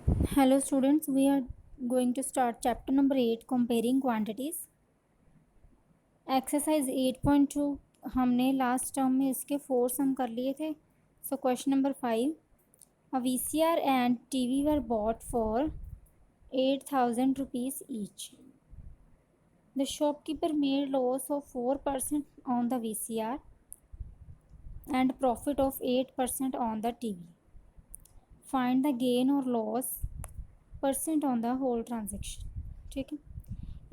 Hello students, we are going to start chapter number 8 comparing quantities. Exercise 8.2 हमने last term में इसके 4 सम कर लिए थे. So question number 5, a VCR and TV were bought for 8,000 rupees each. The shopkeeper made loss of 4% on the VCR and profit of 8% on the TV. Find the gain or loss % on the whole transaction. ठीक है,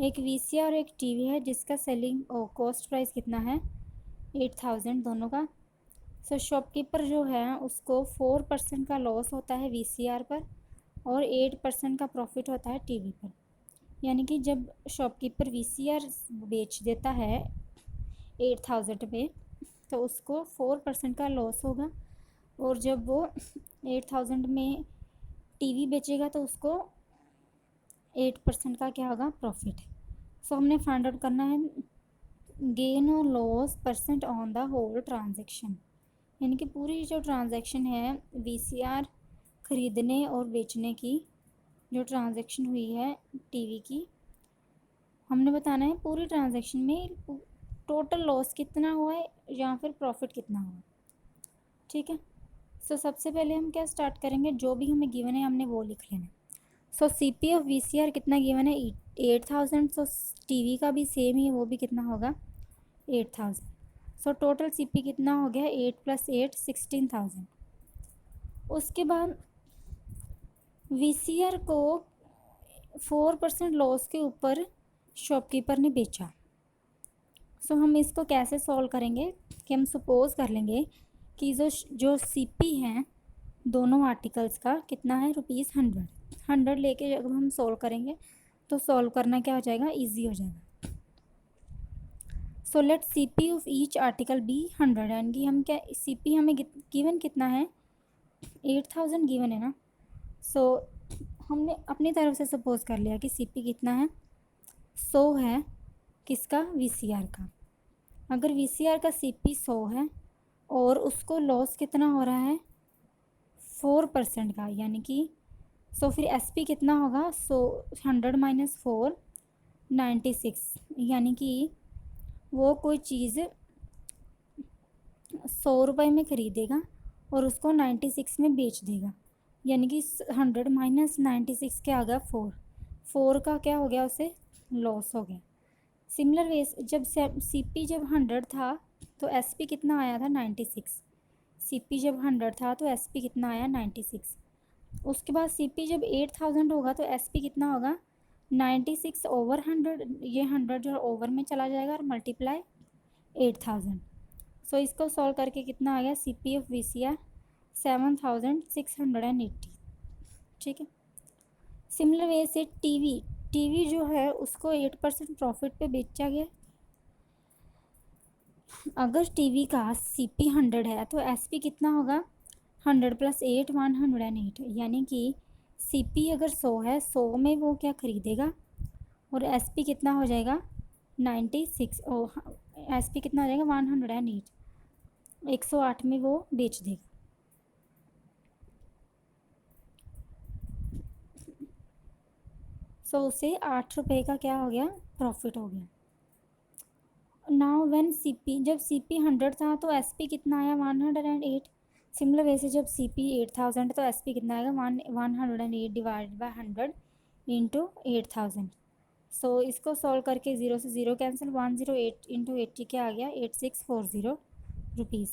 एक VCR और एक TV है जिसका selling cost price कितना है 8,000 दोनों का. सो शॉपकीपर जो है उसको 4% का लॉस होता है VCR पर और 8% का प्रॉफिट होता है TV पर. यानी कि जब शॉपकीपर VCR बेच देता है 8,000 में तो उसको 4% का लॉस होगा और जब वो 8,000 में TV बेचेगा तो उसको 8% का क्या होगा प्रॉफिट. सो हमने फाइंड आउट करना है गेन और loss % on the whole transaction. यानी कि पूरी जो ट्रांजैक्शन है VCR ख़रीदने और बेचने की जो ट्रांजैक्शन हुई है TV की, हमने बताना है पूरी ट्रांजैक्शन में टोटल लॉस कितना हुआ है या फिर प्रॉफिट कितना हुआ. ठीक है, सो सबसे पहले हम क्या स्टार्ट करेंगे, जो भी हमें गिवन है हमने वो लिख लेना. सो CP ऑफ VCR कितना गिवन है 8,000. सो TV का भी सेम ही, वो भी कितना होगा 8,000. सो टोटल CP कितना हो गया 8 + 8 16,000. उसके बाद VCR को 4% लॉस के ऊपर शॉपकीपर ने बेचा. सो हम इसको कैसे सॉल्व करेंगे कि हम सपोज कर लेंगे कि जो CP हैं दोनों आर्टिकल्स का कितना है ₹100 लेके जब हम सॉल्व करेंगे तो सॉल्व करना क्या हो जाएगा, इजी हो जाएगा. So let CP of each article be 100. यानी कि हम क्या CP हमें गिवन कितना है 8,000 गिवन है ना. सो हमने अपनी तरफ से सपोज कर लिया कि CP कितना है 100 है किसका VCR का. अगर VCR का CP 100 है और उसको लॉस कितना हो रहा है 4% का, यानी कि सो फिर SP कितना होगा 100 - 4 96. यानी कि वो कोई चीज़ 100 रुपये में ख़रीदेगा और उसको 96 में बेच देगा. यानी कि 100 - 96 क्या आ गया 4 का क्या हो गया, उसे लॉस हो गया. सिमिलर वेज जब CP जब 100 था तो SP कितना आया था 96. CP जब 100 था तो SP कितना आया 96. उसके बाद CP जब 8,000 होगा तो SP कितना होगा 96 ओवर 100. ये 100 जो ओवर में चला जाएगा और मल्टीप्लाई 8,000. सो इसको सॉल्व करके कितना आ गया CP ऑफ VCR 7,680. ठीक है, सिमिलर वे से TV जो है उसको 8% प्रॉफिट पे बेचा गया. अगर TV का CP 100 है तो SP कितना होगा 100 + 8 108. यानी कि CP अगर 100 है 100 में वो क्या ख़रीदेगा और SP कितना हो जाएगा 96. SP कितना हो जाएगा 108, 108 में वो बेच देगा. सो उसे 8 रुपये का क्या हो गया प्रॉफिट हो गया. नाउ व्हेन CP जब CP 100 था तो SP कितना आया 108. सिमिलर वैसे जब CP 8,000 तो SP कितना आएगा 108 डिवाइड बाय 100 इंटू 8,000. सो इसको सॉल्व करके 0 से 0 कैंसिल, 108 इंटू 80 क्या आ गया 8640 रुपीज़.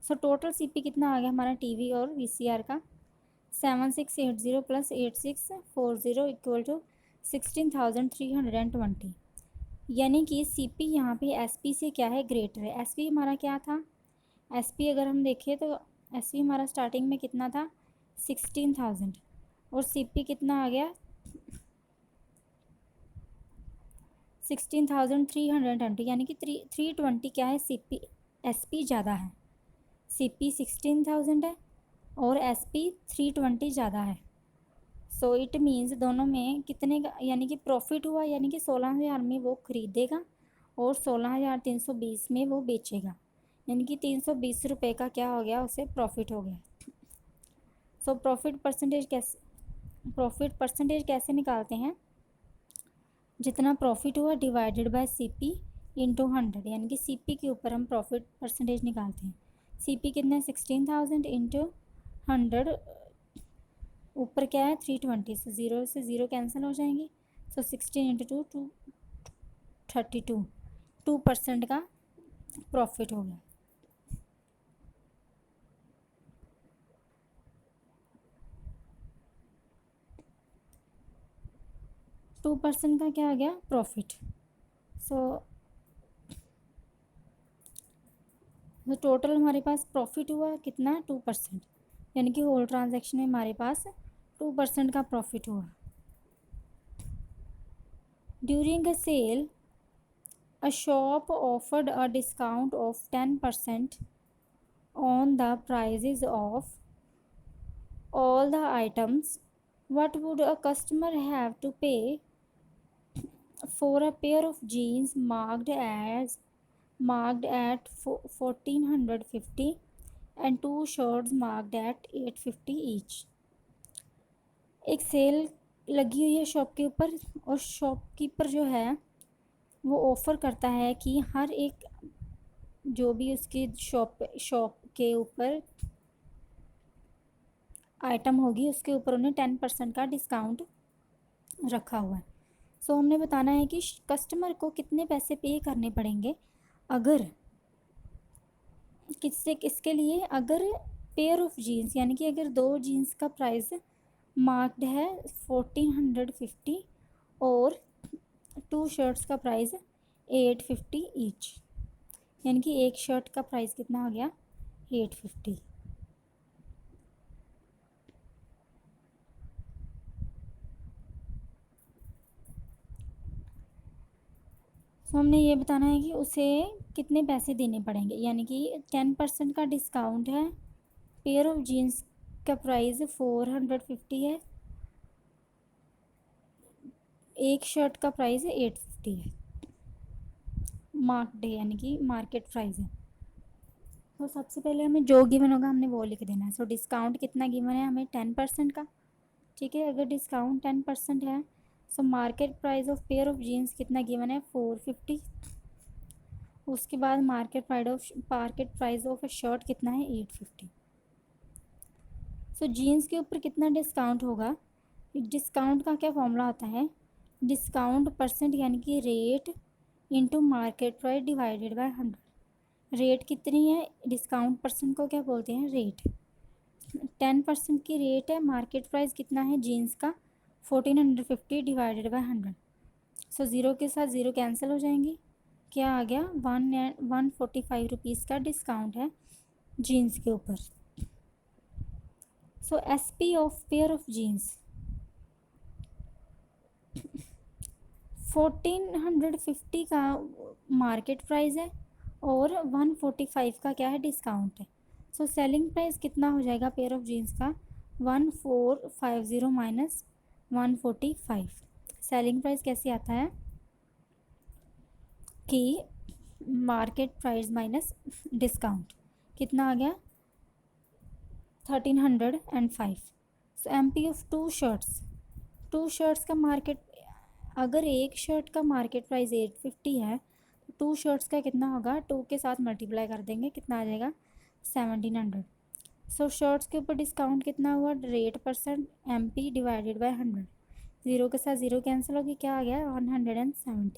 सो टोटल CP कितना आ गया हमारा TV और VCR का 7680 + 8640 इक्वल टू 16,320. यानी कि CP यहाँ पे SP से क्या है ग्रेटर है. SP हमारा क्या था, SP अगर हम देखें तो SP हमारा स्टार्टिंग में कितना था 16,000 और CP कितना आ गया 16,320. यानी कि 320 क्या है SP ज़्यादा है. CP 16,000 है और SP 320 ज़्यादा है. सो इट मीन्स दोनों में कितने का यानी कि प्रॉफिट हुआ, यानी कि 16,000 में वो ख़रीदेगा और 16,320 में वो बेचेगा. यानी कि 320 रुपये का क्या हो गया उसे प्रॉफिट हो गया. सो प्रॉफिट % कैसे प्रॉफिट परसेंटेज कैसे निकालते हैं, जितना प्रॉफिट हुआ डिवाइडेड बाय सीपी इंटू 100, यानी कि सीपी के ऊपर हम प्रॉफिट परसेंटेज निकालते हैं। सीपी कितना है 16,000 इंटू 100, ऊपर क्या है 320, सो ज़ीरो से ज़ीरो कैंसिल हो जाएंगे। सो 16 इंटू 2 32, 2% का प्रॉफिट हो गया। टू परसेंट का क्या आ गया प्रॉफिट। सो टोटल हमारे पास प्रॉफिट हुआ कितना 2%, यानी कि होल ट्रांजैक्शन में हमारे पास 2% का प्रॉफिट हुआ। During a sale a shop offered a discount of 10% on the prices of all the items. What would a customer have to pay for a pair of jeans marked at 1450 and two shirts marked at 850 each? एक cell लगी हुई है shop के ऊपर, और shopkeeper जो है वो ऑफ़र करता है कि हर एक जो भी उसकी शॉप के ऊपर आइटम होगी उसके ऊपर उन्हें 10% का डिस्काउंट रखा हुआ है। सो हमने बताना है कि कस्टमर को कितने पैसे पे करने पड़ेंगे अगर किसके लिए, अगर पेयर ऑफ जीन्स, यानी कि अगर दो जीन्स का प्राइस मार्क्ड है 1450 और टू शर्ट्स का प्राइस 850 ईच, यानी कि एक शर्ट का प्राइस कितना हो गया 850। तो हमने ये बताना है कि उसे कितने पैसे देने पड़ेंगे, यानी कि 10% का डिस्काउंट है, पेयर ऑफ जीन्स का प्राइस 450 है, एक शर्ट का प्राइस 850 है, मार्क्ड है यानी कि मार्केट प्राइस है। तो सबसे पहले हमें जो गिवन होगा हमने वो लिख देना है। सो डिस्काउंट कितना गिवन है हमें 10% का, ठीक है। अगर डिस्काउंट 10% है so market price of pair of jeans कितना गिवन है 450, उसके बाद market price of a shirt कितना है 850। सो जीन्स के ऊपर कितना डिस्काउंट होगा, डिस्काउंट का क्या फॉर्मूला होता है, डिस्काउंट परसेंट यानी कि rate into market price divided by 100। Rate कितनी है, डिस्काउंट परसेंट को क्या बोलते हैं रेट, 10% की रेट है, मार्केट प्राइस कितना है जीन्स का 1450 डिवाइडेड बाय 100। सो ज़ीरो के साथ ज़ीरो कैंसिल हो जाएंगे, क्या आ गया 145 रुपीज़ का डिस्काउंट है जीन्स के ऊपर। So SP of pair of jeans 1450 का मार्केट प्राइस है और 145 का क्या है डिस्काउंट है। सो सेलिंग प्राइस कितना हो जाएगा पेयर ऑफ जीन्स का 1450 माइनस 145। सेलिंग प्राइस कैसे आता है कि मार्केट प्राइस माइनस डिस्काउंट कितना आ गया 1305। सो एमपी ऑफ टू शर्ट्स का मार्केट, अगर एक शर्ट का मार्केट प्राइस 850 है तो टू शर्ट्स का कितना होगा, टू के साथ मल्टीप्लाई कर देंगे कितना आ जाएगा 1700। सो शर्ट्स के ऊपर डिस्काउंट कितना हुआ rate percent MP divided by 100, zero के साथ ज़ीरो कैंसिल होगी क्या आ गया 170।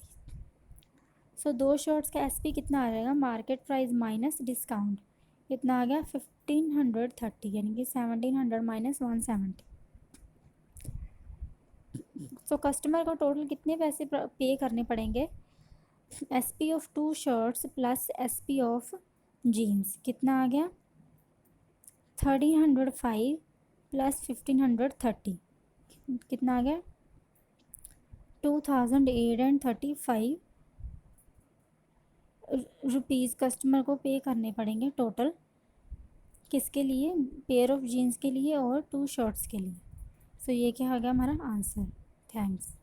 सो दो शर्ट्स का एसपी कितना आ जाएगा मार्केट प्राइस माइनस डिस्काउंट कितना आ गया 1530, यानी कि 1700 माइनस 170। सो कस्टमर को टोटल कितने पैसे पे करने पड़ेंगे, SP of two shirts plus SP of jeans कितना आ गया 1305 प्लस 1530 कितना आ गया 2835 रुपीज़ कस्टमर को पे करने पड़ेंगे टोटल, किसके लिए पेयर ऑफ जीन्स के लिए और टू शर्ट्स के लिए। सो ये क्या आ गया हमारा आंसर। थैंक्स।